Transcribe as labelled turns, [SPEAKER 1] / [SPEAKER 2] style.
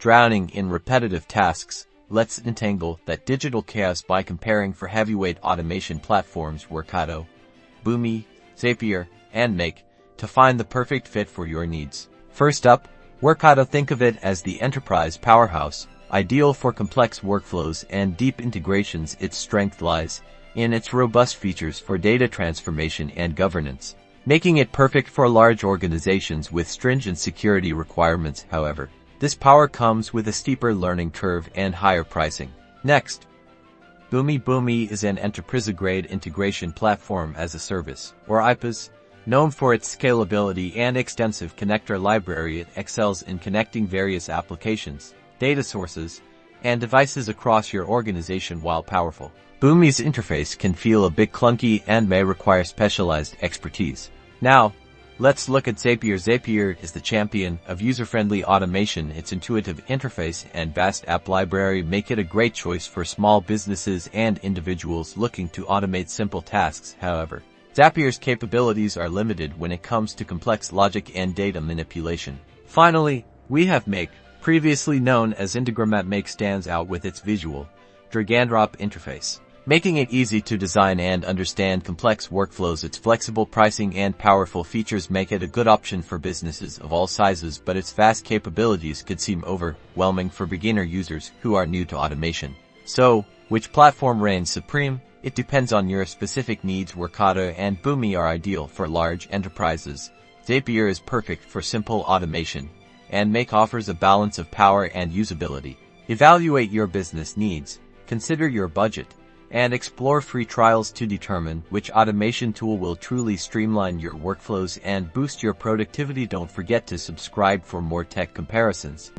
[SPEAKER 1] drowning in repetitive tasks. Let's untangle that digital chaos by comparing for heavyweight automation platforms Workato, Boomi, Zapier, and Make to find the perfect fit for your needs. First up, Workato. Think of it as the enterprise powerhouse, ideal for complex workflows and deep integrations. Its strength lies in its robust features for data transformation and governance, making it perfect for large organizations with stringent security requirements. However, this power comes with a steeper learning curve and higher pricing. Next, Boomi. Boomi is an enterprise-grade integration platform as a service, or IPaaS, known for its scalability and extensive connector library. It excels in connecting various applications, data sources, and devices across your organization. While powerful, Boomi's interface can feel a bit clunky and may require specialized expertise. Now, let's look at Zapier. Zapier is the champion of user-friendly automation. Its intuitive interface and vast app library make it a great choice for small businesses and individuals looking to automate simple tasks. However, Zapier's capabilities are limited when it comes to complex logic and data manipulation. Finally, we have Make, previously known as Integromat. Make stands out with its visual, drag-and-drop interface, making it easy to design and understand complex workflows. Its flexible pricing and powerful features make it a good option for businesses of all sizes, but its vast capabilities could seem overwhelming for beginner users who are new to automation. So, which platform reigns supreme? It depends on your specific needs. Workato and Boomi are ideal for large enterprises. Zapier is perfect for simple automation, and Make offers a balance of power and usability. Evaluate your business needs, consider your budget, and explore free trials to determine which automation tool will truly streamline your workflows and boost your productivity. Don't forget to subscribe for more tech comparisons.